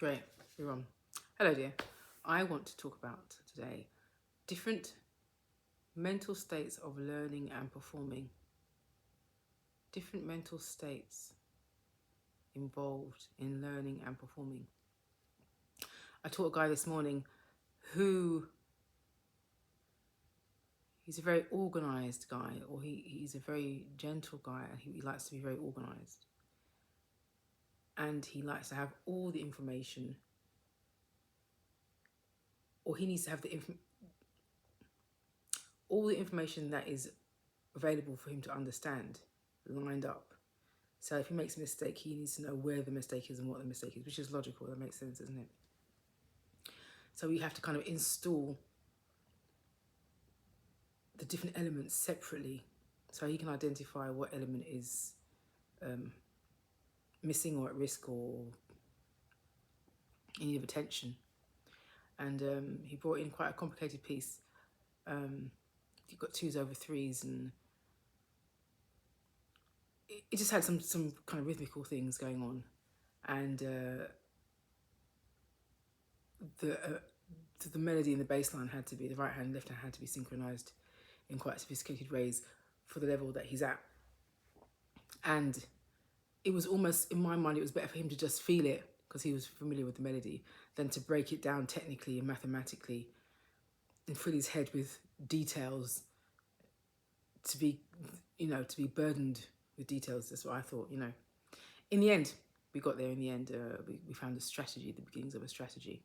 Great, you're on. Hello, dear. I want to talk about today different mental states of learning and performing. Different mental states involved in learning and performing. I taught a guy this morning who he's a very organized guy, or he's a very gentle guy, and he likes to be very organized. And he likes to have all the information, or he needs to have all the information that is available for him to understand lined up. So if he makes a mistake, he needs to know where the mistake is and what the mistake is, which is logical. That makes sense, doesn't it? So we have to kind of install the different elements separately so he can identify what element is missing or at risk or in need of attention. And he brought in quite a complicated piece. You've got 2s over 3s, and it just had some kind of rhythmical things going on. And the melody and the bass line had to be, the right hand and left hand had to be synchronized in quite sophisticated ways for the level that he's at. And it was almost, in my mind, it was better for him to just feel it because he was familiar with the melody than to break it down technically and mathematically and fill his head with details to be burdened with details. That's what I thought, In the end, we got there in the end. We found a strategy, the beginnings of a strategy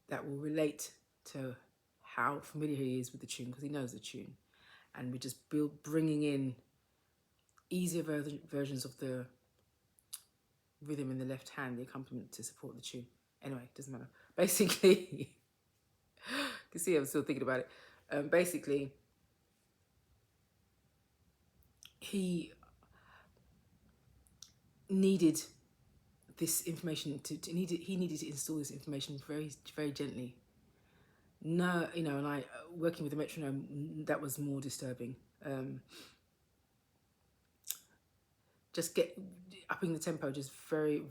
that will relate to how familiar he is with the tune, because he knows the tune. And we're just bringing in easier versions of the rhythm in the left hand, the accompaniment to support the tune. Anyway, doesn't matter. Basically, you can see I'm still thinking about it. Basically, he needed this information he needed to install this information very, very gently. No, and I working with the metronome, that was more disturbing. Just get upping the tempo, just very,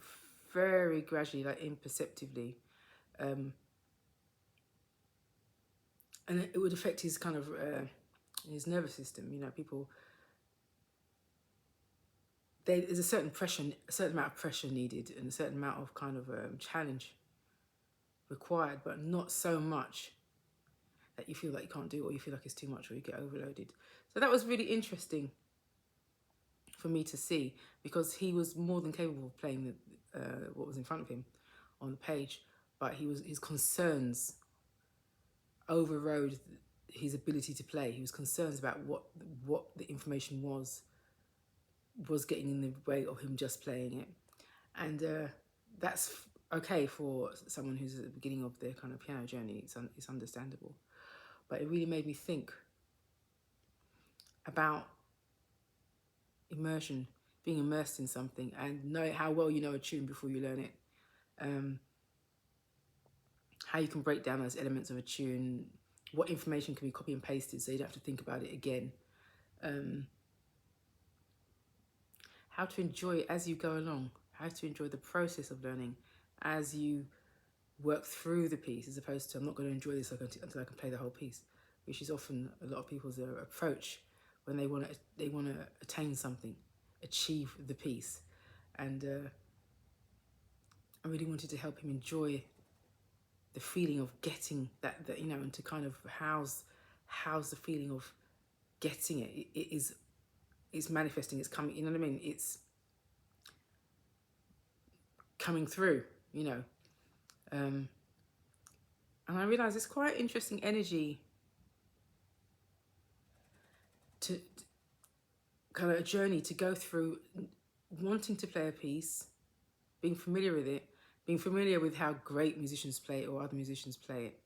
very gradually, like imperceptibly, and it would affect his kind of his nervous system. People. There's a certain amount of pressure needed, and a certain amount of kind of challenge required, but not so much that you feel like you can't do it, or you feel like it's too much, or you get overloaded. So that was really interesting for me to see, because he was more than capable of playing what was in front of him on the page, but his concerns overrode his ability to play. He was concerned about what the information was getting in the way of him just playing it. And that's okay for someone who's at the beginning of their kind of piano journey. It's understandable. But it really made me think about immersion, being immersed in something, and know how well you know a tune before you learn it. How you can break down those elements of a tune, what information can be copy and pasted so you don't have to think about it again. How to enjoy it as you go along, how to enjoy the process of learning as you work through the piece, as opposed to, I'm not going to enjoy this until I can play the whole piece, which is often a lot of people's approach when they want to attain something, achieve the piece. And I really wanted to help him enjoy the feeling of getting that and to kind of house the feeling of getting it. It's manifesting, it's coming, you know what I mean? It's coming through, And I realised it's quite interesting energy to kind of a journey to go through, wanting to play a piece, being familiar with it, being familiar with how great musicians play it or other musicians play it,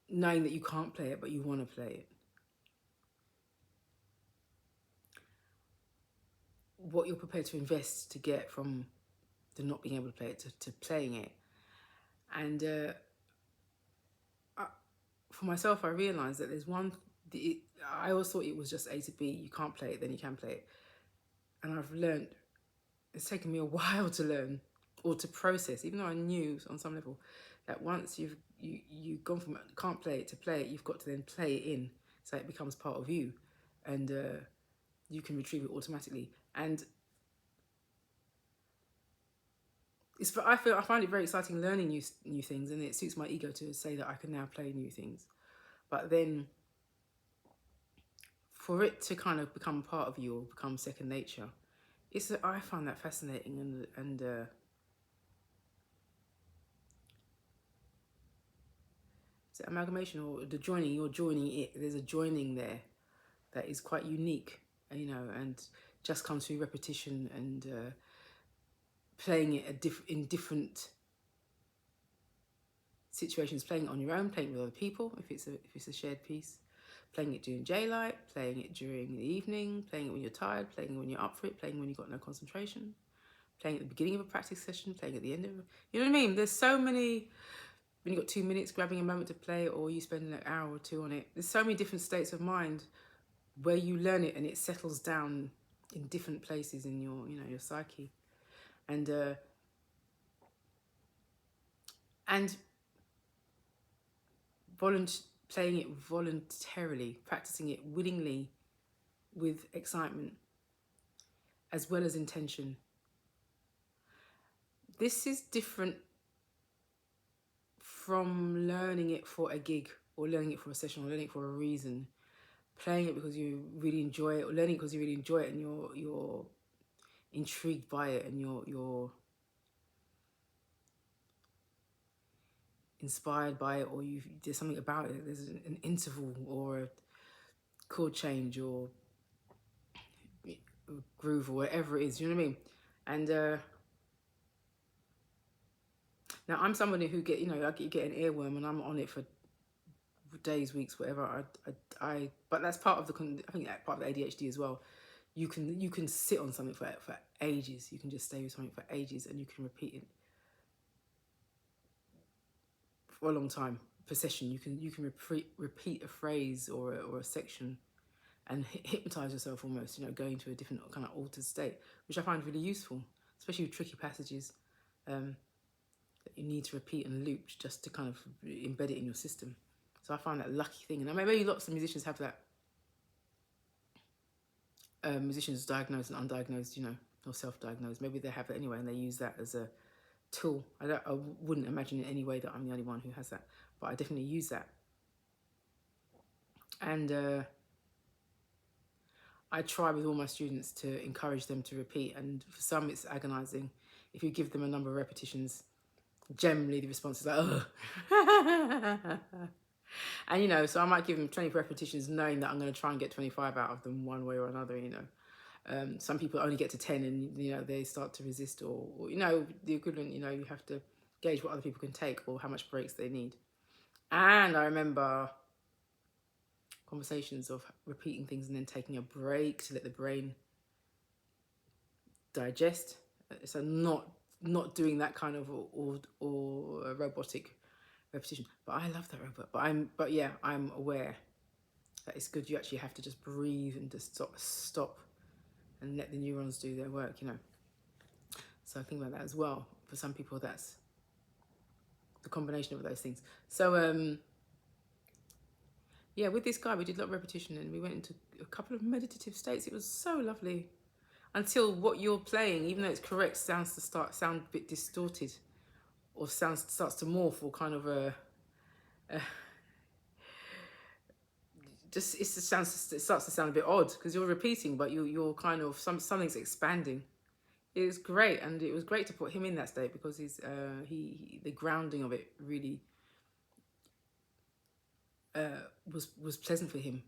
knowing that you can't play it but you want to play it. What you're prepared to invest to get from the not being able to play it to playing it. And for myself, I realised that there's I always thought it was just A to B. You can't play it, then you can play it. And I've learned, it's taken me a while to learn or to process, even though I knew on some level that once you've gone from can't play it to play it, you've got to then play it in so it becomes part of you, and you can retrieve it automatically. And I find it very exciting learning new things, and it suits my ego to say that I can now play new things. But then for it to kind of become part of you or become second nature, I find that fascinating, and it's amalgamation or the joining. You're joining it. There's a joining there that is quite unique, and just comes through repetition and playing it in different situations, playing it on your own, playing it with other people if it's a shared piece, playing it during daylight, playing it during the evening, playing it when you're tired, playing it when you're up for it, playing when you've got no concentration, playing at the beginning of a practice session, playing at the end of it. You know what I mean? There's so many, when you've got 2 minutes, grabbing a moment to play, or you spend an hour or two on it. There's so many different states of mind where you learn it and it settles down in different places in your psyche. And playing it voluntarily, practicing it willingly with excitement as well as intention. This is different from learning it for a gig or learning it for a session or learning it for a reason. Playing it because you really enjoy it, or learning it because you really enjoy it and you're intrigued by it and you're inspired by it, or there's something about it. There's an interval or a chord change or groove or whatever it is. You know what I mean? And now I'm somebody who I get an earworm and I'm on it for days, weeks, whatever. But that's part of I think that's part of the ADHD as well. You can sit on something for ages. You can just stay with something for ages, and you can repeat it for a long time per session. You can repeat a phrase or a section and hypnotize yourself almost. Going to a different kind of altered state, which I find really useful, especially with tricky passages that you need to repeat and loop just to kind of embed it in your system. So I find that lucky thing, and maybe lots of musicians have that. Musicians diagnosed and undiagnosed, or self-diagnosed. Maybe they have it anyway, and they use that as a tool. I wouldn't imagine in any way that I'm the only one who has that, but I definitely use that. And I try with all my students to encourage them to repeat, and for some it's agonizing. If you give them a number of repetitions, generally the response is like, oh. And so I might give them 20 repetitions knowing that I'm going to try and get 25 out of them one way or another. Some people only get to 10 and they start to resist, or the equivalent. You have to gauge what other people can take or how much breaks they need. And I remember conversations of repeating things and then taking a break to let the brain digest. So not doing that kind of or robotic repetition. But I love that robot. But I'm aware that it's good. You actually have to just breathe and just stop and let the neurons do their work, So I think about that as well. For some people, that's the combination of those things. So with this guy, we did a lot of repetition and we went into a couple of meditative states. It was so lovely. Until what you're playing, even though it's correct, sound a bit distorted, or starts to morph, or kind of it starts to sound a bit odd because you're repeating, but you're kind of something's expanding. It was great, and it was great to put him in that state because the grounding of it really was pleasant for him,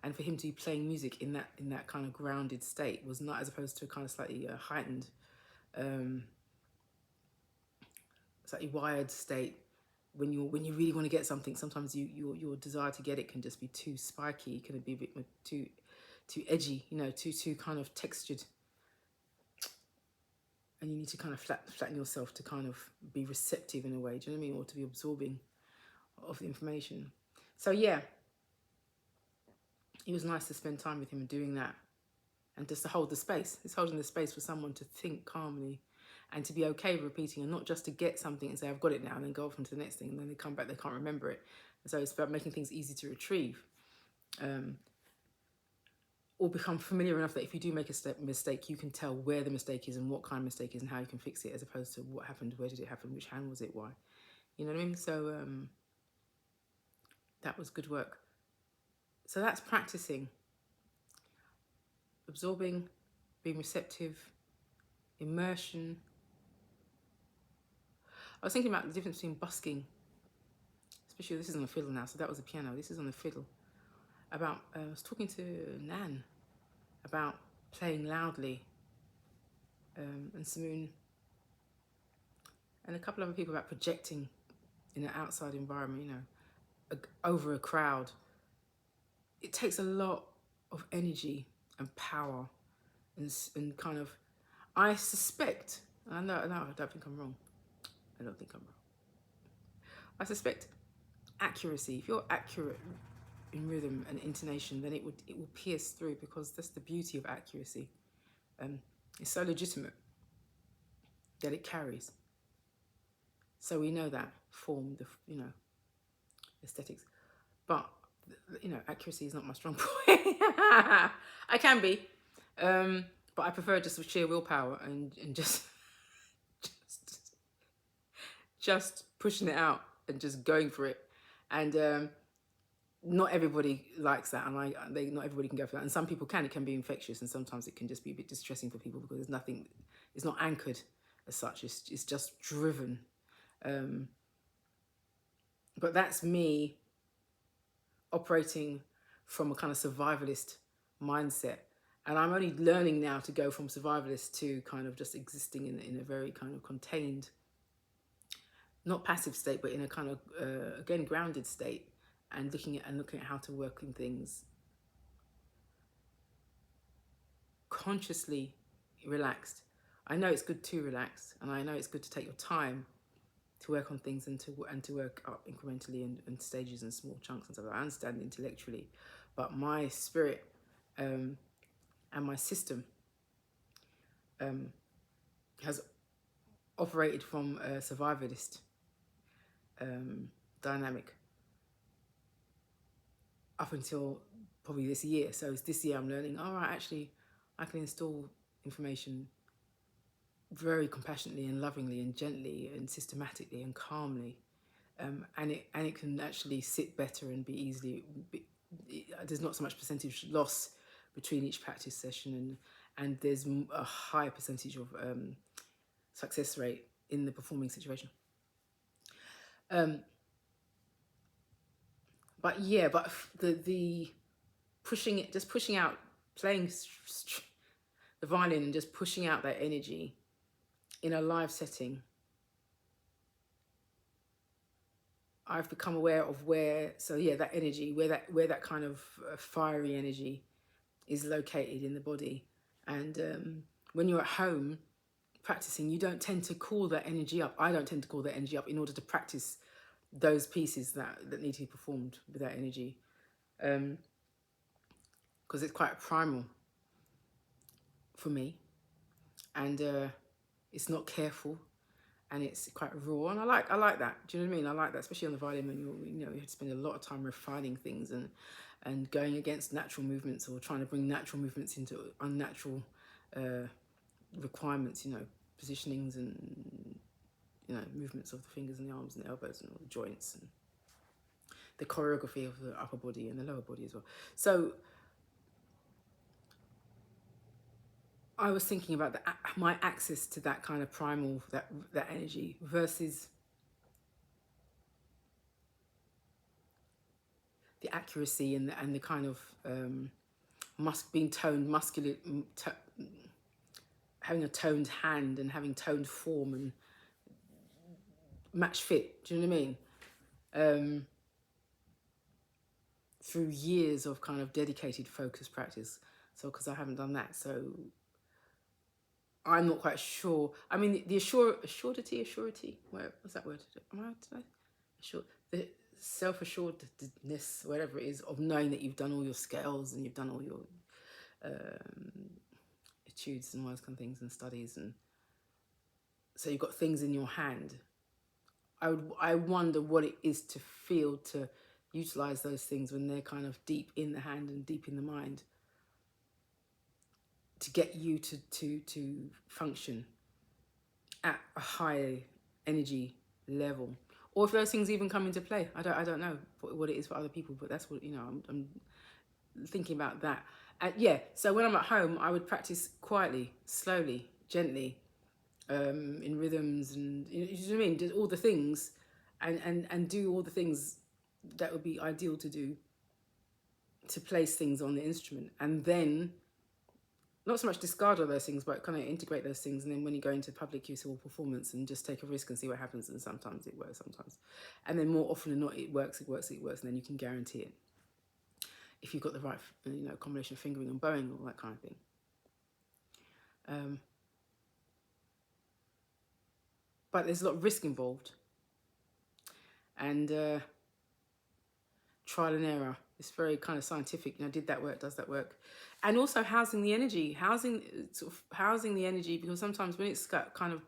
and for him to be playing music in that kind of grounded state was not, as opposed to a kind of slightly heightened, slightly wired state. When you really want to get something, sometimes your desire to get it can just be too spiky. It can be a bit too edgy, too kind of textured, and you need to kind of flatten yourself to kind of be receptive in a way. Do you know what I mean? Or to be absorbing of the information. So it was nice to spend time with him and doing that, and just to hold the space. It's holding the space for someone to think calmly, and to be okay with repeating, and not just to get something and say, I've got it now, and then go off into the next thing, and then they come back, they can't remember it. And so it's about making things easy to retrieve. Or become familiar enough that if you do make a mistake, you can tell where the mistake is and what kind of mistake is and how you can fix it, as opposed to what happened, where did it happen, which hand was it, why. You know what I mean? So that was good work. So that's practicing. Absorbing, being receptive, immersion. I was thinking about the difference between busking, especially this is on the fiddle now, so that was the piano, this is on the fiddle. I was talking to Nan about playing loudly, and Simoon and a couple of other people about projecting in an outside environment, you know, over a crowd. It takes a lot of energy and power and kind of, I suspect, I don't think I'm wrong. I don't think I'm wrong. I suspect accuracy. If you're accurate in rhythm and intonation, then it will pierce through, because that's the beauty of accuracy. It's so legitimate that it carries. So we know that form, you know, aesthetics, but you know, accuracy is not my strong point. I can be, but I prefer just sheer willpower and just pushing it out and just going for it. And not everybody likes that, and not everybody can go for that. And some people can. It can be infectious, and sometimes it can just be a bit distressing for people because there's nothing. It's not anchored as such. It's just driven. But that's me operating from a kind of survivalist mindset. And I'm only learning now to go from survivalist to kind of just existing in a very kind of contained, not passive state, but in a kind of, again, grounded state, and looking at how to work in things consciously relaxed. I know it's good to relax, and I know it's good to take your time to work on things and to work up incrementally and stages and small chunks and stuff. I understand intellectually, but my spirit and my system has operated from a survivalist dynamic up until probably this year. So it's this year I'm learning, all right, actually I can install information very compassionately and lovingly and gently and systematically and calmly, and it can actually sit better and be easily. There's not so much percentage loss between each practice session, and there's a higher percentage of success rate in the performing situation. But yeah, but the pushing it, just pushing out, playing the violin and just pushing out that energy in a live setting, I've become aware of that energy, where that kind of fiery energy is located in the body. And when you're at home practicing, you don't tend to call that energy up. I don't tend to call that energy up in order to practice those pieces that need to be performed with that energy, because it's quite primal for me, and it's not careful, and it's quite raw, and I like that. Do you know what I mean? I like that, especially on the violin, when you have to spend a lot of time refining things and going against natural movements, or trying to bring natural movements into unnatural requirements. Positionings and movements of the fingers and the arms and the elbows and all the joints and the choreography of the upper body and the lower body as well. So I was thinking about my access to that kind of primal, that energy, versus the accuracy and the kind of being toned, muscular, having a toned hand and having toned form and match fit. Do you know what I mean? Through years of kind of dedicated focus practice. So because I haven't done that, so I'm not quite sure. I mean, the assurity, what's that word? The self-assuredness, whatever it is, of knowing that you've done all your scales and you've done all your etudes and all those kind of things and studies, and So you've got things in your hand. I wonder what it is to feel to utilize those things when they're kind of deep in the hand and deep in the mind, to get you to function at a high energy level, or if those things even come into play. I don't know what it is for other people, but that's what, you know, I'm thinking about that. And yeah, so when I'm at home, I would practice quietly, slowly, gently, in rhythms, and you know what I mean, do all the things, and do all the things that would be ideal to do to place things on the instrument, and then not so much discard all those things, but kind of integrate those things. And then when you go into public use or performance, and just take a risk and see what happens. And sometimes it works, sometimes, and then more often than not, it works, and then you can guarantee it if you've got the right, you know, combination of fingering and bowing, all that kind of thing. But there's a lot of risk involved, and trial and error. It's very kind of scientific. You know, did that work? Does that work? And also housing the energy, housing the energy, because sometimes when it's got kind of,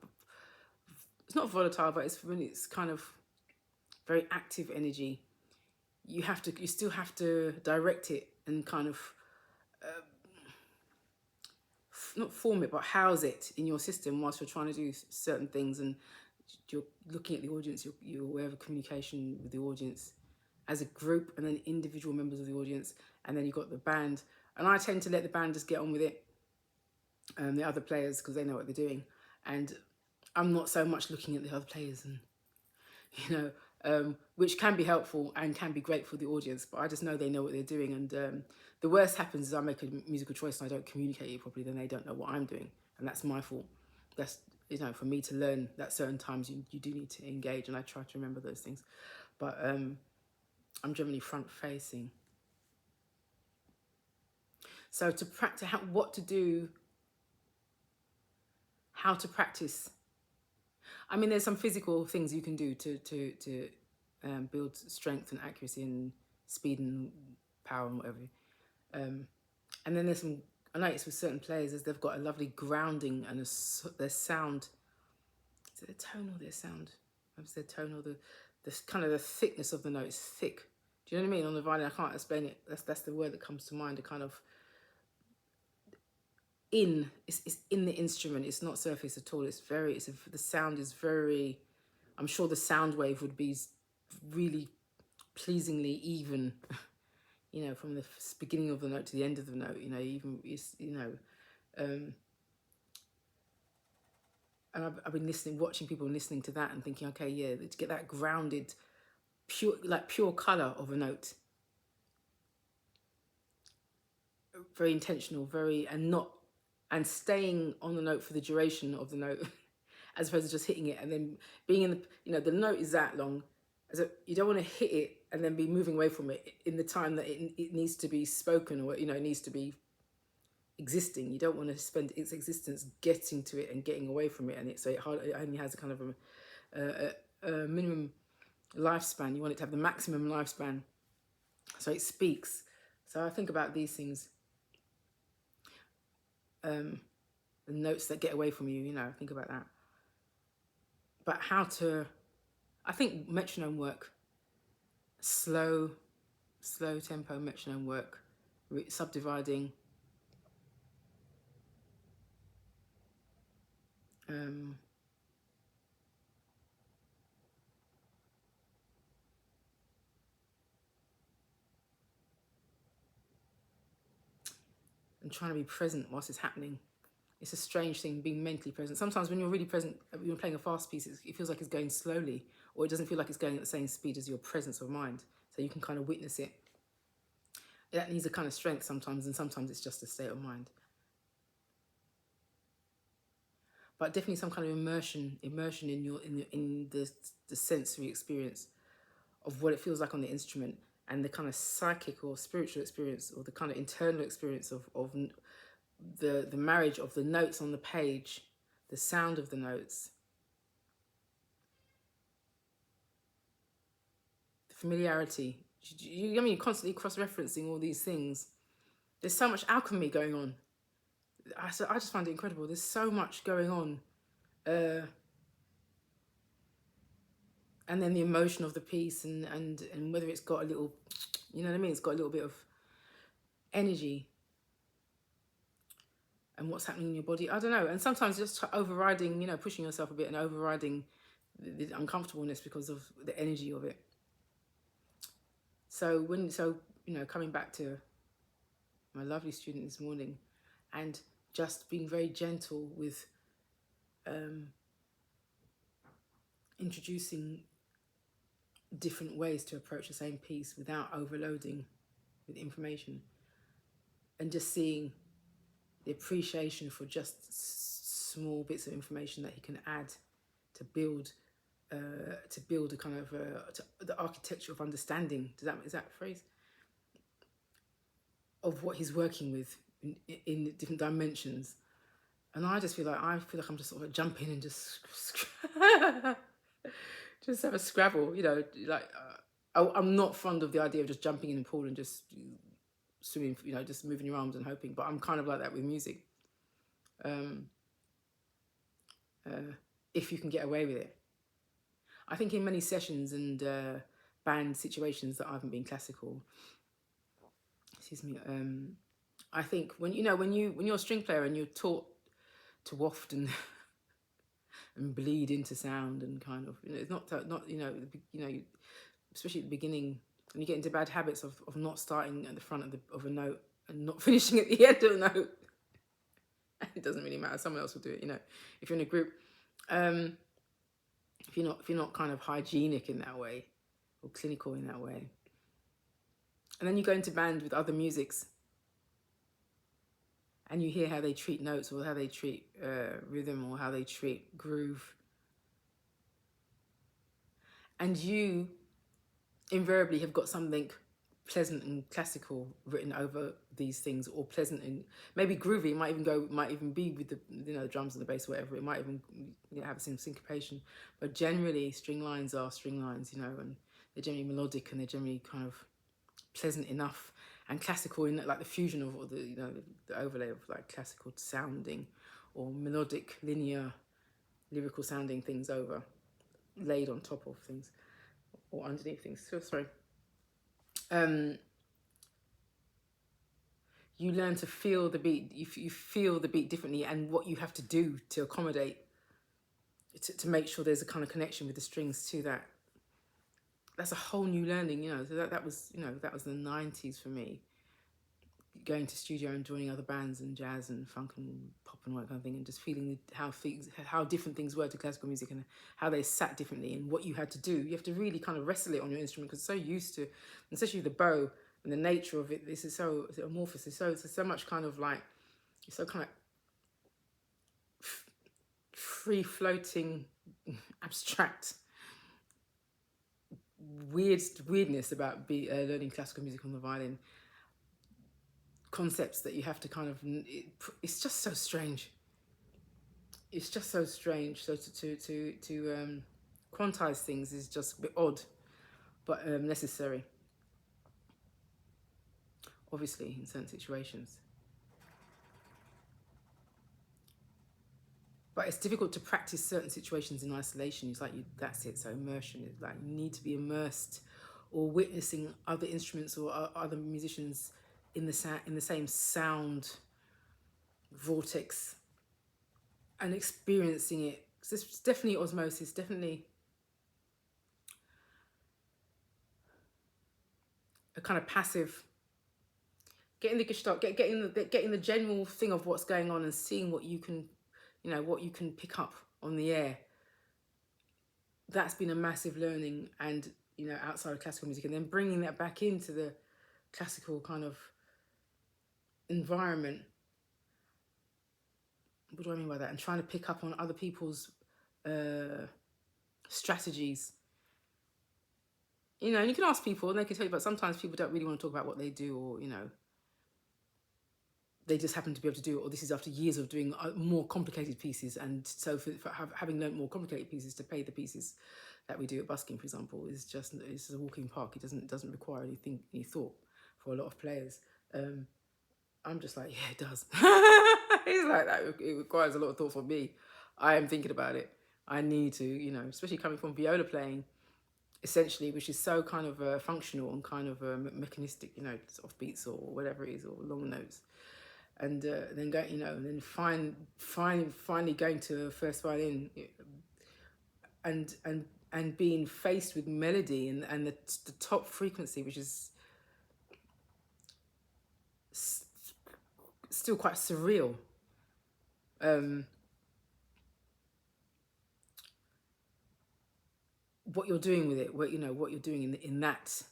it's not volatile, but it's when it's kind of very active energy, you still have to direct it and kind of not form it, but house it in your system whilst you're trying to do certain things, and you're looking at the audience. You're aware of communication with the audience as a group, and then individual members of the audience, and then you've got the band. And I tend to let the band just get on with it, the other players, because they know what they're doing, and I'm not so much looking at the other players, and you know, which can be helpful and can be great for the audience, but I just know they know what they're doing. And the worst happens is I make a musical choice and I don't communicate it properly, then they don't know what I'm doing, and that's my fault. That's, you know, for me to learn that certain times you do need to engage, and I try to remember those things. But I'm generally front facing. So to practice what to do, how to practice. I mean, there's some physical things you can do to build strength and accuracy and speed and power and whatever. And then there's some, I notice with certain players, is they've got a lovely grounding and their sound. Is it their tone or their sound? Perhaps their tone or the kind of the thickness of the note is thick. Do you know what I mean? On the violin, I can't explain it. That's the word that comes to mind. A kind of it's in the instrument. It's not surface at all. The sound is very, I'm sure the sound wave would be really pleasingly even, you know, from the beginning of the note to the end of the note, you know, even, you know, and I've been watching people listening to that and thinking, okay, yeah, to get that grounded, pure color of a note, very intentional, and staying on the note for the duration of the note, as opposed to just hitting it and then being in the, you know, the note is that long, so you don't want to hit it and then be moving away from it in the time that it needs to be spoken, or, you know, it needs to be existing. You don't want to spend its existence getting to it and getting away from it, and it only has a kind of a minimum lifespan. You want it to have the maximum lifespan, so it speaks. So I think about these things, the notes that get away from you, you know, think about that. But I think metronome work, slow tempo metronome work, subdividing, and trying to be present whilst it's happening. It's a strange thing, being mentally present. Sometimes when you're really present, when you're playing a fast piece, it feels like it's going slowly, or it doesn't feel like it's going at the same speed as your presence of mind. So you can kind of witness it. That needs a kind of strength sometimes, and sometimes it's just a state of mind. But definitely some kind of immersion in the sensory experience of what it feels like on the instrument, and the kind of psychic or spiritual experience, or the kind of internal experience of the marriage of the notes on the page, the sound of the notes, the familiarity. I mean, you're constantly cross-referencing all these things. There's so much alchemy going on. I just find it incredible. There's so much going on. and then the emotion of the piece, and whether it's got a little, you know what I mean, it's got a little bit of energy, and what's happening in your body. I don't know. And sometimes just overriding, pushing yourself a bit and overriding the uncomfortableness because of the energy of it. So coming back to my lovely student this morning, and just being very gentle with introducing different ways to approach the same piece without overloading with information, and just seeing the appreciation for just small bits of information that he can add to build a kind of the architecture of understanding. Is that a phrase? Of what he's working with in different dimensions. And I feel like I'm just sort of jumping and just just have a Scrabble, like I'm not fond of the idea of just jumping in a pool and just swimming, just moving your arms and hoping. But I'm kind of like that with music. If you can get away with it. I think in many sessions and band situations that haven't been classical, excuse me, I think when you're a string player and you're taught to waft and and bleed into sound, and kind of, it's not especially at the beginning, and you get into bad habits of not starting at the front of a note and not finishing at the end of a note. It doesn't really matter, someone else will do it, if you're in a group. If you're not kind of hygienic in that way or clinical in that way. And then you go into band with other musics and you hear how they treat notes, or how they treat rhythm, or how they treat groove. And you invariably have got something pleasant and classical written over these things, or pleasant and maybe groovy. It might even be with the drums and the bass or whatever. It might even have some syncopation. But generally, string lines are string lines, and they're generally melodic, and they're generally kind of pleasant enough and classical, in like the fusion of the overlay of like classical sounding or melodic, linear, lyrical sounding things over, laid on top of things or underneath things. So sorry. You learn to feel the beat. You feel the beat differently, and what you have to do to accommodate, to make sure there's a kind of connection with the strings to that. That's a whole new learning, So that was the 90s for me. Going to studio and joining other bands and jazz and funk and pop and all that kind of thing, and just feeling how different things were to classical music, and how they sat differently, and what you had to do. You have to really kind of wrestle it on your instrument, because it's so used to, especially the bow and the nature of it. This is so amorphous. It's so much kind of like, it's so kind of free floating, abstract weirdness about learning classical music on the violin. Concepts that you have to kind of, it's just so strange. It's just so strange. So to quantize things is just a bit odd, but necessary, obviously, in certain situations. But it's difficult to practice certain situations in isolation. It's like, that's it. So immersion is like, you need to be immersed or witnessing other instruments or other musicians in the same sound vortex and experiencing it. So it's definitely osmosis, definitely a kind of passive, getting the gestalt, getting the general thing of what's going on, and seeing what you can, what you can pick up on the air. That's been a massive learning, and outside of classical music, and then bringing that back into the classical kind of environment. What do I mean by that? And trying to pick up on other people's strategies. And you can ask people and they can tell you, but sometimes people don't really want to talk about what they do, or, they just happen to be able to do it, or this is after years of doing more complicated pieces. And so for having learned more complicated pieces, to play the pieces that we do at busking, for example, it's a walk in park. It doesn't require any thought for a lot of players. I'm just like, yeah, it does. It's like that. It requires a lot of thought for me. I am thinking about it. I need to, especially coming from viola playing, essentially, which is so kind of functional and kind of mechanistic, you know, soft beats or whatever it is, or long notes. And then go, you know, and then finally going to first violin, and being faced with melody and the top frequency, which is still quite surreal. What you're doing with it, what you're doing in that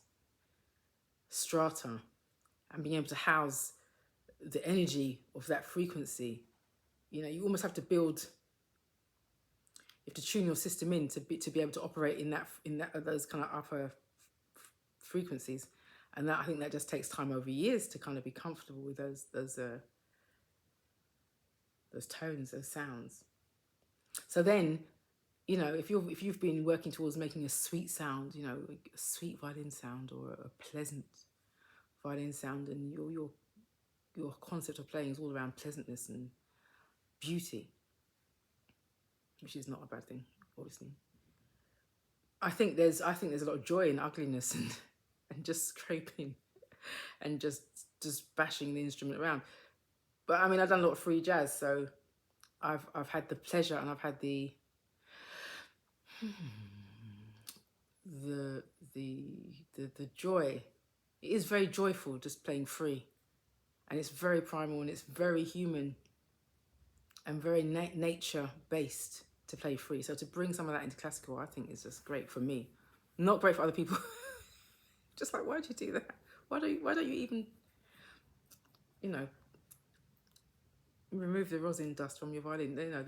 strata, and being able to house the energy of that frequency. You know, you almost have to build, you have to tune your system in to be able to operate in that those kind of upper frequencies. And that, I think that just takes time over years to kind of be comfortable with those tones, those sounds. So then, you know, if you've been working towards making a sweet sound, you know, a sweet violin sound or a pleasant violin sound, and your concept of playing is all around pleasantness and beauty, which is not a bad thing, obviously. I think there's a lot of joy in ugliness and just scraping and just bashing the instrument around. But I mean, I've done a lot of free jazz, so I've had the pleasure and I've had the joy. It is very joyful just playing free, and it's very primal and it's very human and very nature based to play free. So to bring some of that into classical, I think is just great for me. Not great for other people. Just like, why do you do that? Why don't you even, you know, remove the rosin dust from your violin? You know,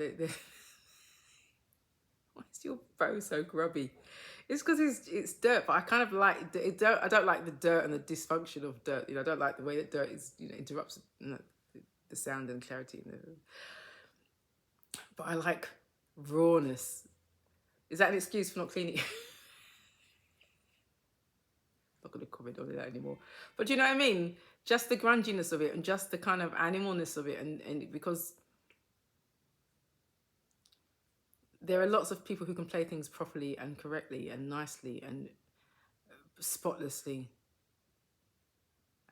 why is your bow so grubby? It's because it's dirt, but I kind of like it. I don't like the dirt and the dysfunction of dirt. You know, I don't like the way that dirt is, you know, interrupts, you know, the sound and clarity. But I like rawness. Is that an excuse for not cleaning? Not going to comment on that anymore. But do you know what I mean? Just the grunginess of it and just the kind of animalness of it, and because there are lots of people who can play things properly and correctly and nicely and spotlessly,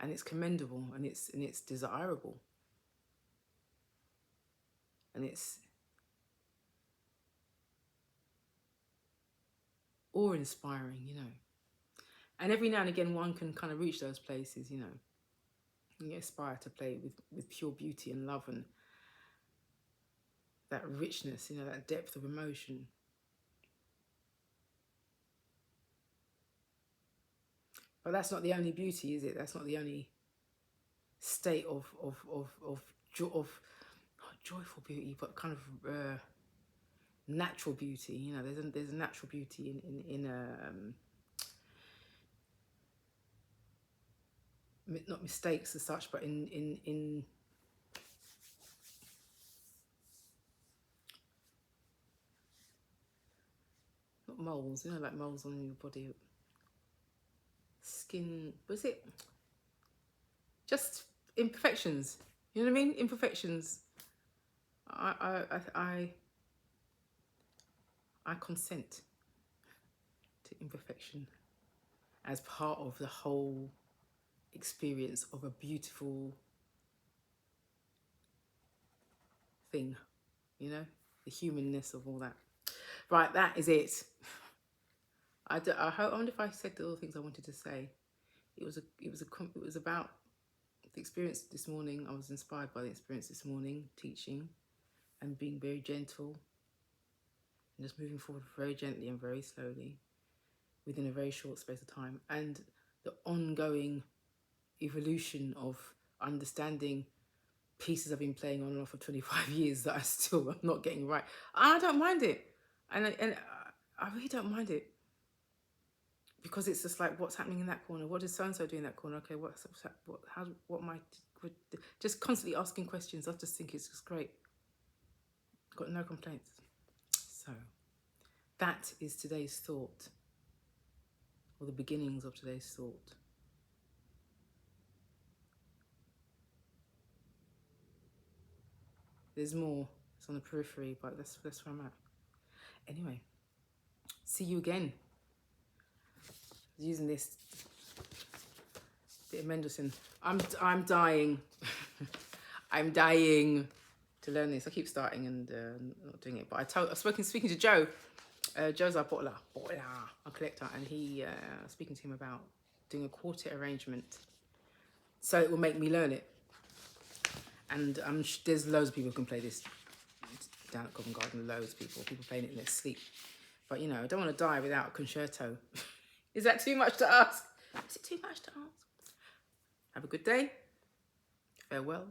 and it's commendable and it's desirable and it's awe-inspiring, you know. And every now and again, one can kind of reach those places, you know. And you aspire to play with pure beauty and love and that richness, you know, that depth of emotion. But that's not the only beauty, is it? That's not the only state of not joyful beauty, but kind of natural beauty. You know, there's a natural beauty in not mistakes as such, but in not moles. You know, like moles on your body, skin. Was it just imperfections? You know what I mean? Imperfections. I consent to imperfection as part of the whole experience of a beautiful thing, you know, the humanness of all that. Right, that is it. I wonder if I said all the things I wanted to say. It was about the experience this morning. I was inspired by the experience this morning, teaching and being very gentle and just moving forward very gently and very slowly within a very short space of time, and the ongoing evolution of understanding pieces I've been playing on and off for 25 years that I still am not getting right. I don't mind it, and I really don't mind it, because it's just like, what's happening in that corner? What is so and so doing in that corner? Okay, what am I just constantly asking questions? I just think it's just great. Got no complaints. So that is today's thought, or the beginnings of today's thought. There's more. It's on the periphery, but that's where I'm at. Anyway, see you again using this bit of Mendelssohn. I'm dying. I'm dying to learn this. I keep starting and not doing it. But I was speaking to Joe. Joe's our bottler, a collector, and he speaking to him about doing a quartet arrangement, so it will make me learn it. And there's loads of people who can play this down at Covent Garden. Loads of people playing it in their sleep. But you know, I don't want to die without a concerto. Is that too much to ask? Is it too much to ask? Have a good day. Farewell.